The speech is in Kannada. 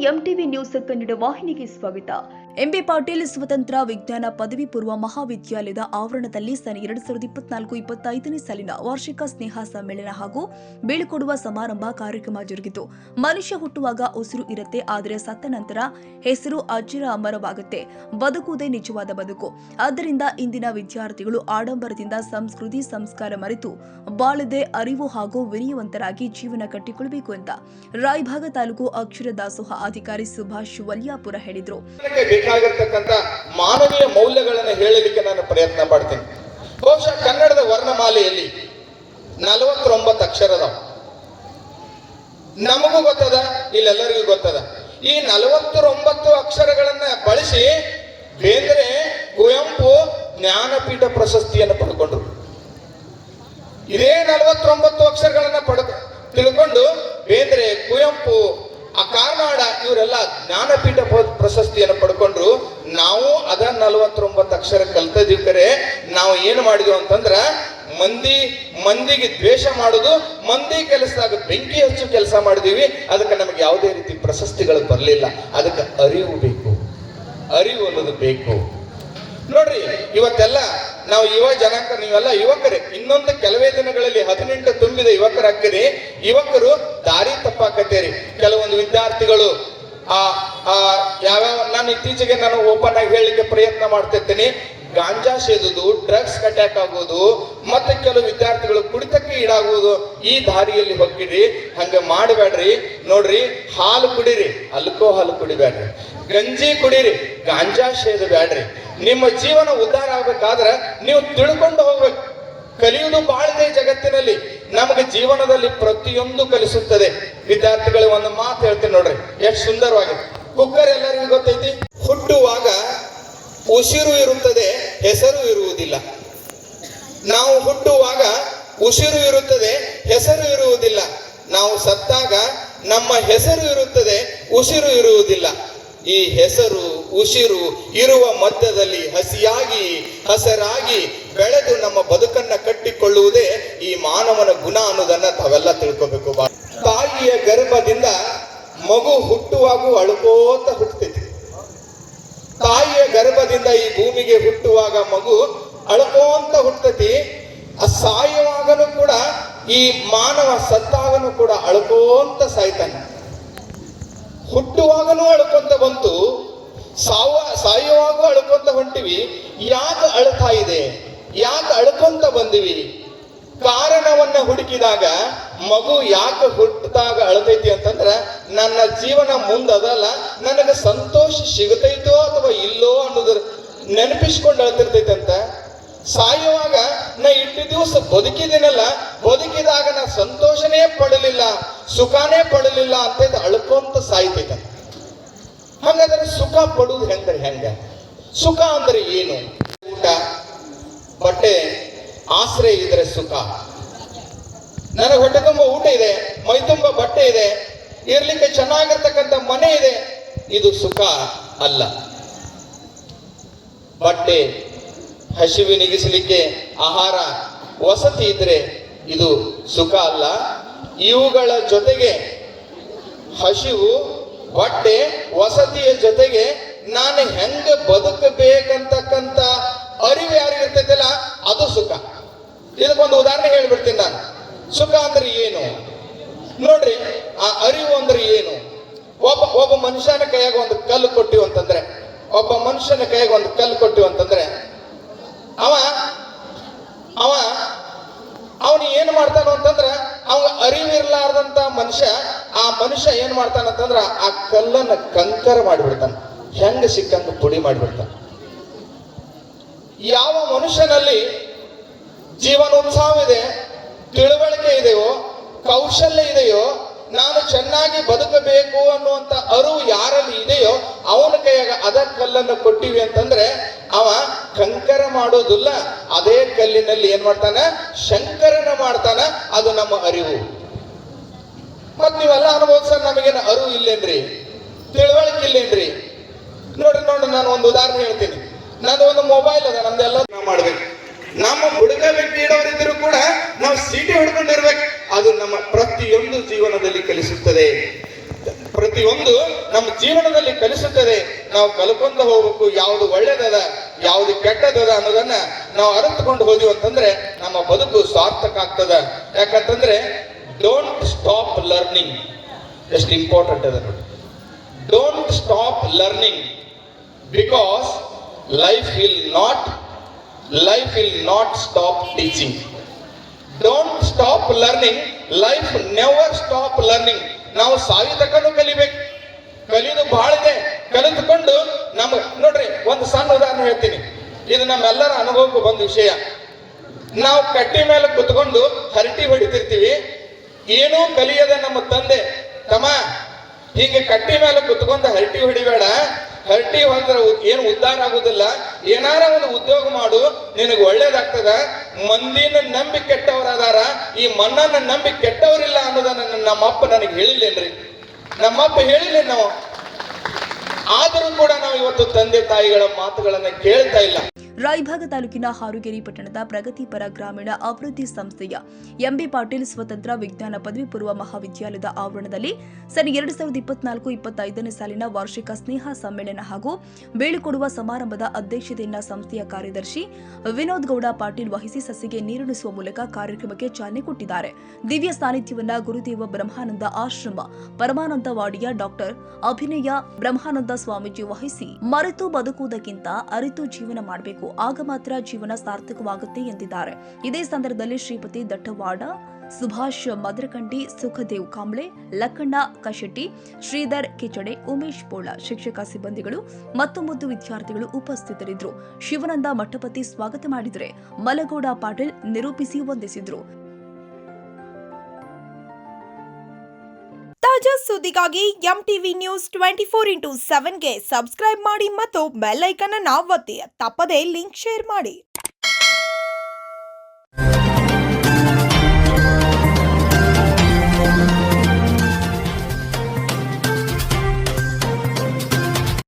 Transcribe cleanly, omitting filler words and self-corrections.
ಎಂಟಿವಿ ನ್ಯೂಸ್ ಕನ್ನಡ ವಾಹಿನಿಗೆ ಸ್ವಾಗತ. ಎಂಬಿ ಪಾಟೀಲ್ ಸ್ವತಂತ್ರ ವಿಜ್ಞಾನ ಪದವಿ ಪೂರ್ವ ಮಹಾವಿದ್ಯಾಲಯದ ಆವರಣದಲ್ಲಿ ಸನ್ 2024-25ನೇ ಸಾಲಿನ ವಾರ್ಷಿಕ ಸ್ನೇಹ ಸಮ್ಮೇಳನ ಹಾಗೂ ಬೀಳ್ಕೊಡುವ ಸಮಾರಂಭ ಕಾರ್ಯಕ್ರಮ ಜರುಗಿತು. ಮನುಷ್ಯ ಹುಟ್ಟುವಾಗ ಉಸಿರು ಇರುತ್ತೆ, ಆದರೆ ಸತ್ತ ನಂತರ ಹೆಸರು ಅಜರ ಅಮರವಾಗುತ್ತೆ. ಬದುಕುವುದೇ ನಿಜವಾದ ಬದುಕು. ಆದ್ದರಿಂದ ಇಂದಿನ ವಿದ್ಯಾರ್ಥಿಗಳು ಆಡಂಬರದಿಂದ ಸಂಸ್ಕೃತಿ ಸಂಸ್ಕಾರ ಮರೆತು ಬಾಳದೆ ಅರಿವು ಹಾಗೂ ವಿನಯವಂತರಾಗಿ ಜೀವನ ಕಟ್ಟಿಕೊಳ್ಳಬೇಕು ಅಂತ ರಾಯಭಾಗ ತಾಲೂಕು ಅಕ್ಷರ ದಾಸೋಹ ಅಧಿಕಾರಿ ಸುಭಾಷ್ ವಲ್ಯಾಪುರ ಹೇಳಿದರು. ಬೇಕಾಗಿರ್ತಕ್ಕಂಥ ಮಾನವೀಯ ಮೌಲ್ಯಗಳನ್ನು ಹೇಳಲಿಕ್ಕೆ ನಾನು ಪ್ರಯತ್ನ ಪಡ್ತೀನಿ. ಬಹುಶಃ ಕನ್ನಡದ ವರ್ಣಮಾಲೆಯಲ್ಲಿ 49 ಅಕ್ಷರದ ನಮಗೂ ಗೊತ್ತದ, ಇಲ್ಲೆಲ್ಲರಿಗೂ ಗೊತ್ತದ. ಈ 49 ಅಕ್ಷರಗಳನ್ನ ಬಳಸಿ ಬೇಂದ್ರೆ ಕುವೆಂಪು ಜ್ಞಾನಪೀಠ ಪ್ರಶಸ್ತಿಯನ್ನು ಪಡ್ಕೊಂಡ್ರು. ಇದೇ 49 ಅಕ್ಷರಗಳನ್ನ ತಿಳ್ಕೊಂಡು ಬೇಂದ್ರೆ, ಕುವೆಂಪು, ಆ ಕಾರ್ನಾಡ ಇವರೆಲ್ಲ ಜ್ಞಾನಪೀಠ ಪ್ರಶಸ್ತಿಯನ್ನು ಪಡ್ಕೊಂಡ್ರು. ನಾವು ಅದ 49 ಅಕ್ಷರ ಕಲ್ತಿದ್ದೀವಿ. ಕರೆ ನಾವು ಏನು ಮಾಡಿದ್ವಿ ಅಂತಂದ್ರ ಮಂದಿಗೆ ದ್ವೇಷ ಮಾಡುದು, ಮಂದಿ ಕೆಲಸದಾಗ ಬೆಂಕಿ ಹಚ್ಚು ಕೆಲಸ ಮಾಡಿದೀವಿ. ಅದಕ್ಕೆ ನಮಗೆ ಯಾವುದೇ ರೀತಿ ಪ್ರಶಸ್ತಿಗಳು ಬರಲಿಲ್ಲ. ಅದಕ್ಕೆ ಅರಿವು ಬೇಕು, ಅರಿವು ಅನ್ನೋದು ಬೇಕು. ನೋಡ್ರಿ, ಇವತ್ತೆಲ್ಲ ನಾವು ಯುವ ಜನಾಂಗ, ನೀವೆಲ್ಲ ಯುವಕರೇ. ಇನ್ನೊಂದು ಕೆಲವೇ ದಿನಗಳಲ್ಲಿ 18 ತುಂಬಿದ ಯುವಕರಾಗ್ತೀರಿ. ಯುವಕರು ದಾರಿ ತಪ್ಪಾಕತ್ತೇರಿ. ಕೆಲವೊಂದು ವಿದ್ಯಾರ್ಥಿಗಳು ಯಾವ್ಯಾವ, ನಾನು ಇತ್ತೀಚೆಗೆ ನಾನು ಓಪನ್ ಆಗಿ ಹೇಳಲಿಕ್ಕೆ ಪ್ರಯತ್ನ ಮಾಡ್ತಿರ್ತೀನಿ. ಗಾಂಜಾ ಸೇದುದು, ಡ್ರಗ್ಸ್ ಅಟ್ಯಾಕ್ ಆಗೋದು, ಮತ್ತೆ ಕೆಲವು ವಿದ್ಯಾರ್ಥಿಗಳು ಕುಡಿತಕ್ಕೆ ಈಡಾಗುವುದು. ಈ ದಾರಿಯಲ್ಲಿ ಹೋಗಿರಿ, ಹಂಗ ಮಾಡಬೇಡ್ರಿ. ನೋಡ್ರಿ, ಹಾಲು ಕುಡಿರಿ, ಆಲ್ಕೋಹಾಲ್ ಕುಡಿಬೇಡ್ರಿ. ಗಂಜಿ ಕುಡೀರಿ, ಗಾಂಜಾ ಸೇದು ಬ್ಯಾಡ್ರಿ. ನಿಮ್ಮ ಜೀವನ ಉದ್ಧಾರ ಆಗ್ಬೇಕಾದ್ರೆ ನೀವು ತಿಳ್ಕೊಂಡು ಹೋಗ್ಬೇಕು. ಕಲಿಯುವುದು ಬಾಳಿದೆ ಜಗತ್ತಿನಲ್ಲಿ. ನಮಗೆ ಜೀವನದಲ್ಲಿ ಪ್ರತಿಯೊಂದು ಕಲಿಸುತ್ತದೆ. ವಿದ್ಯಾರ್ಥಿಗಳಿಗೆ ಒಂದು ಮಾತು ಹೇಳ್ತೀನಿ ನೋಡ್ರಿ, ಎಷ್ಟು ಸುಂದರವಾಗಿದೆ. ಕುಕ್ಕರ್ ಎಲ್ಲರಿಗೂ ಗೊತ್ತೈತಿ. ಹುಟ್ಟುವಾಗ ಉಸಿರು ಇರುತ್ತದೆ, ಹೆಸರು ಇರುವುದಿಲ್ಲ. ನಾವು ಹುಟ್ಟುವಾಗ ಉಸಿರು ಇರುತ್ತದೆ, ಹೆಸರು ಇರುವುದಿಲ್ಲ. ನಾವು ಸತ್ತಾಗ ನಮ್ಮ ಹೆಸರು ಇರುತ್ತದೆ, ಉಸಿರು ಇರುವುದಿಲ್ಲ. ಈ ಹೆಸರು ಉಸಿರು ಇರುವ ಮಧ್ಯದಲ್ಲಿ ಹಸಿಯಾಗಿ ಹಸರಾಗಿ ಬೆಳೆದು ನಮ್ಮ ಬದುಕನ್ನ ಕಟ್ಟಿಕೊಳ್ಳುವುದೇ ಈ ಮಾನವನ ಗುಣ ಅನ್ನೋದನ್ನ ತಾವೆಲ್ಲ ತಿಳ್ಕೋಬೇಕು. ತಾಯಿಯ ಗರ್ಭದಿಂದ ಮಗು ಹುಟ್ಟುವಾಗೂ ಅಳುಕೋತ ಹುಟ್ಟುತ್ತೈತಿ. ತಾಯಿಯ ಗರ್ಭದಿಂದ ಈ ಭೂಮಿಗೆ ಹುಟ್ಟುವಾಗ ಮಗು ಅಳುಕೋಂತ ಹುಟ್ಟತಿ. ಸಾಯುವಾಗನೂ ಕೂಡ ಈ ಮಾನವ ಸತ್ತಾಗನೂ ಕೂಡ ಅಳುಕೋಂತ ಸಾಯ್ತಾನೆ. ಹುಟ್ಟುವಾಗನೂ ಅಳ್ಕೊಂತ ಬಂತು, ಸಾಯುವಾಗೂ ಅಳ್ಕೊಂತ ಹೊಂಟಿವಿ. ಯಾಕೆ ಅಳ್ತಾ ಇದೆ, ಯಾಕೆ ಅಳ್ಕೊಂತ ಬಂದಿವಿ? ಕಾರಣವನ್ನ ಹುಡುಕಿದಾಗ ಮಗು ಯಾಕೆ ಹುಟ್ಟಿದಾಗ ಅಳ್ತೈತಿ ಅಂತಂದ್ರ, ನನ್ನ ಜೀವನ ಮುಂದದಲ್ಲ, ನನಗೆ ಸಂತೋಷ ಸಿಗತೈತೋ ಅಥವಾ ಇಲ್ಲೋ ಅನ್ನೋದ್ರ ನೆನಪಿಸ್ಕೊಂಡು ಅಳ್ತಿರ್ತೈತೆ ಅಂತ. ಸಾಯುವಾಗ ನಾ ಇಟ್ಟು ದಿವಸ ಬದುಕಿದ್ದೀನಲ್ಲ, ಬದುಕಿದಾಗ ನಾ ಸಂತೋಷನೇ ಪಡಲಿಲ್ಲ, ಸುಖನೇ ಪಡಲಿಲ್ಲ ಅಂತ ಅಳ್ಕೊಂತ ಸಾಯ್ತೈತ. ಹಾಗಾದ್ರೆ ಸುಖ ಪಡುವುದು ಹೆಂಗ್ರೆ ಹೆಂಗ? ಸುಖ ಅಂದ್ರೆ ಏನು? ಊಟ, ಬಟ್ಟೆ, ಆಶ್ರಯ ಇದ್ರೆ ಸುಖ. ನನಗೆ ಹೊಟ್ಟೆ ತುಂಬ ಊಟ ಇದೆ, ಮೈ ತುಂಬ ಬಟ್ಟೆ ಇದೆ, ಇರ್ಲಿಕ್ಕೆ ಚೆನ್ನಾಗಿರ್ತಕ್ಕಂಥ ಮನೆ ಇದೆ, ಇದು ಸುಖ ಅಲ್ಲ. ಬಟ್ಟೆ, ಹಸಿವಿನಿಗಿಸಲಿಕ್ಕೆ ಆಹಾರ, ವಸತಿ ಇದ್ರೆ ಇದು ಸುಖ ಅಲ್ಲ. ಇವುಗಳ ಜೊತೆಗೆ ಹಸಿವು, ಬಟ್ಟೆ, ವಸತಿಯ ಜೊತೆಗೆ ನಾನು ಹೆಂಗ ಬದುಕಬೇಕಂತಕ್ಕಂಥ ಅರಿವು ಯಾರಿಗಿರ್ತೈತಲ್ಲ ಅದು ಸುಖ. ಇದಕ್ಕೊಂದು ಉದಾಹರಣೆ ಹೇಳ್ಬಿಡ್ತೀನಿ ನಾನು. ಸುಖ ಅಂದ್ರೆ ಏನು ನೋಡ್ರಿ, ಆ ಅರಿವು ಅಂದ್ರೆ ಏನು? ಒಬ್ಬ ಮನುಷ್ಯನ ಕೈಯಾಗ ಒಂದು ಕಲ್ಲು ಕೊಟ್ಟಿವ್ ಅಂತಂದ್ರೆ, ಒಬ್ಬ ಮನುಷ್ಯನ ಕೈಯಾಗ ಒಂದು ಕಲ್ಲು ಕೊಟ್ಟಿವ್ ಅಂತಂದ್ರೆ ಅವನು ಏನು ಮಾಡ್ತಾನ ಅಂತಂದ್ರ, ಅವ ಅರಿವಿರ್ಲಾರ್ದಂತ ಆ ಮನುಷ್ಯ ಏನ್ ಮಾಡ್ತಾನಂತಂದ್ರ ಆ ಕಲ್ಲನ್ನ ಕಂಕರ ಮಾಡಿಬಿಡ್ತಾನ, ಹೆಂಗ ಸಿಕ್ಕಂಗ ಪುಡಿ ಮಾಡಿಬಿಡ್ತಾನ. ಯಾವ ಮನುಷ್ಯನಲ್ಲಿ ಜೀವನೋತ್ಸಾಹವಿದೆ, ತಿಳುವಳಿಕೆ ಇದೆಯೋ, ಕೌಶಲ್ಯ ಇದೆಯೋ, ನಾನು ಚೆನ್ನಾಗಿ ಬದುಕಬೇಕು ಅನ್ನುವಂತ ಅರಿವು ಯಾರಲ್ಲಿ ಇದೆಯೋ ಅವನ ಕೈಯಾಗ ಅದ ಕಲ್ಲನ್ನು ಕೊಟ್ಟಿವಿ ಅಂತಂದ್ರೆ ಅವ ಕಂಕರ ಮಾಡೋದಿಲ್ಲ, ಅದೇ ಕಲ್ಲಿನಲ್ಲಿ ಏನ್ ಮಾಡ್ತಾನ, ಶಂಕರನ ಮಾಡ್ತಾನ. ಅದು ನಮ್ಮ ಅರಿವು. ಮತ್ ನೀವೆಲ್ಲ ಅನುಭವಿಸ ನಮಗೇನು ಅರಿವು ಇಲ್ಲೇನ್ರಿ, ತಿಳುವಳಿಕೆ ಇಲ್ಲೇನ್ರಿ? ನೋಡ್ರಿ ನಾನು ಒಂದು ಉದಾಹರಣೆ ಹೇಳ್ತೀನಿ. ನಂದು ಒಂದು ಮೊಬೈಲ್ ಅದ, ನಮ್ದೆಲ್ಲ ಮಾಡ್ಬೇಕು. ನಮ್ಮ ಹುಡುಗ ವ್ಯಕ್ತಿ ಇಡೋರಿದ್ರು ಕೂಡ ನಾವು ಸೀಟಿ ಹೊಡ್ಕೊಂಡಿರ್ಬೇಕು. ಅದು ನಮ್ಮ ಪ್ರತಿಯೊಂದು ಜೀವನದಲ್ಲಿ ಕಲಿಸುತ್ತದೆ. ಪ್ರತಿಯೊಂದು ನಮ್ಮ ಜೀವನದಲ್ಲಿ ಕಲಿಸುತ್ತದೆ. ನಾವು ಕಲ್ಕೊಂಡ ಹೋಗ್ಬೇಕು, ಯಾವುದು ಒಳ್ಳೇದದ ಯಾವುದು ಕೆಟ್ಟದದ ಅನ್ನೋದನ್ನ ನಾವು ಅರಿತುಕೊಂಡು ಹೋದ್ವಿ ಅಂತಂದ್ರೆ ನಮ್ಮ ಬದುಕು ಸಾರ್ಥಕ ಆಗ್ತದ. ಯಾಕಂತಂದ್ರೆ ಡೋಂಟ್ ಸ್ಟಾಪ್ ಲರ್ನಿಂಗ್, ಎಷ್ಟು ಇಂಪಾರ್ಟೆಂಟ್ ಅದ ನೋಡಿ. Don't stop learning because life will not stop teaching. Don't stop learning, life never stop learning. ನಾವು ಸಾಯಿ ತಕ್ಕನು ಕಲಿಬೇಕು, ಕಲಿಯೋದು ಬಹಳ ಇದೆ. ಕಲಿತುಕೊಂಡು ನಮ್ಗೆ ನೋಡ್ರಿ, ಒಂದು ಸಣ್ಣ ಉದಾಹರಣೆ ಹೇಳ್ತೀನಿ. ಇದು ನಮ್ಮೆಲ್ಲರ ಅನುಭವಕ್ಕೂ ಬಂದ ವಿಷಯ. ನಾವು ಕಟ್ಟಿ ಮೇಲೆ ಕುತ್ಕೊಂಡು ಹರಟಿ ಹೊಡಿತಿರ್ತೀವಿ. ಏನೂ ಕಲಿಯದ ನಮ್ಮ ತಂದೆ, ತಮ್ಮ ಹೀಗೆ ಕಟ್ಟಿ ಮೇಲೆ ಕುತ್ಕೊಂಡು ಹರಟಿ ಹೊಡಿಬೇಡ, ಹರಟಿ ಹೊಂದ್ರೆ ಏನು ಉದ್ಧಾರ ಆಗುದಿಲ್ಲ, ಏನಾರ ಒಂದು ಉದ್ಯೋಗ ಮಾಡು, ನಿನಗೆ ಒಳ್ಳೇದಾಗ್ತದ. ಮಂದಿನ ನಂಬಿ ಕೆಟ್ಟವರದಾರ, ಈ ಮಣ್ಣನ್ನ ನಂಬಿ ಕೆಟ್ಟವರಿಲ್ಲ ಅನ್ನೋದನ್ನ ನಮ್ಮಪ್ಪ ನನಗೆ ಹೇಳಿಲ್ಲೇನ್ರಿ. ನಮ್ಮಪ್ಪ ಹೇಳಿಲ್ಲ ನಾವು. ಆದರೂ ಕೂಡ ನಾವು ಇವತ್ತು ತಂದೆ ತಾಯಿಗಳ ಮಾತುಗಳನ್ನ ಕೇಳ್ತಾ ಇಲ್ಲ. ರಾಯಭಾಗ ತಾಲೂಕಿನ ಹಾರುಗೇರಿ ಪಟ್ಟಣದ ಪ್ರಗತಿಪರ ಗ್ರಾಮೀಣ ಅಭಿವೃದ್ಧಿ ಸಂಸ್ಥೆಯ ಎಂಬಿ ಪಾಟೀಲ್ ಸ್ವತಂತ್ರ ವಿಜ್ಞಾನ ಪದವಿ ಪೂರ್ವ ಮಹಾವಿದ್ಯಾಲಯದ ಆವರಣದಲ್ಲಿ ಸರಿ 2024-25ನೇ ಸಾಲಿನ ವಾರ್ಷಿಕ ಸ್ನೇಹ ಸಮ್ಮೇಳನ ಹಾಗೂ ಬೀಳ್ಕೊಡುವ ಸಮಾರಂಭದ ಅಧ್ಯಕ್ಷತೆಯನ್ನ ಸಂಸ್ಥೆಯ ಕಾರ್ಯದರ್ಶಿ ವಿನೋದ್ ಗೌಡ ಪಾಟೀಲ್ ವಹಿಸಿ ಸಸಿಗೆ ನೀರುಣಿಸುವ ಮೂಲಕ ಕಾರ್ಯಕ್ರಮಕ್ಕೆ ಚಾಲನೆ ಕೊಟ್ಟಿದ್ದಾರೆ. ದಿವ್ಯ ಸಾನ್ನಿಧ್ಯವನ್ನ ಗುರುದೇವ ಬ್ರಹ್ಮಾನಂದ ಆಶ್ರಮ ಪರಮಾನಂದವಾಡಿಯ ಡಾಕ್ಟರ್ ಅಭಿನಯ ಬ್ರಹ್ಮಾನಂದ ಸ್ವಾಮೀಜಿ ವಹಿಸಿ, ಮರೆತು ಬದುಕುವುದಕ್ಕಿಂತ ಅರಿತು ಜೀವನ ಮಾಡಬೇಕು, ಆಗ ಮಾತ್ರ ಜೀವನ ಸಾರ್ಥಕವಾಗುತ್ತೆ ಎಂದಿದ್ದಾರೆ. ಇದೇ ಸಂದರ್ಭದಲ್ಲಿ ಶ್ರೀಪತಿ ದಟ್ಟವಾಡ, ಸುಭಾಷ್ ಮದ್ರಕಂಡಿ, ಸುಖದೇವ್ ಕಾಂಬ್ಳೆ, ಲಕ್ಕಣ್ಣ ಕಶೆಟ್ಟಿ, ಶ್ರೀಧರ್ ಕಿಚಡೆ, ಉಮೇಶ್ ಪೋಳ, ಶಿಕ್ಷಕ ಸಿಬ್ಬಂದಿಗಳು ಮತ್ತು ಮುದ್ದು ವಿದ್ಯಾರ್ಥಿಗಳು ಉಪಸ್ಥಿತರಿದ್ದರು. ಶಿವಾನಂದ ಮಠಪತಿ ಸ್ವಾಗತ ಮಾಡಿದರೆ, ಮಲಗೌಡ ಪಾಟೀಲ್ ನಿರೂಪಿಸಿ ವಂದಿಸಿದರು. ತಾಜಾ ಸುದ್ದಿಗಾಗಿ ಎಂಟಿವಿ ನ್ಯೂಸ್ 24x7ಗೆ ಸಬ್ಸ್ಕ್ರೈಬ್ ಮಾಡಿ ಮತ್ತು ಬೆಲ್ ಐಕಾನ್ ಅನ್ನು ಒತ್ತಿ. ತಪ್ಪದೇ ಲಿಂಕ್ ಶೇರ್ ಮಾಡಿ.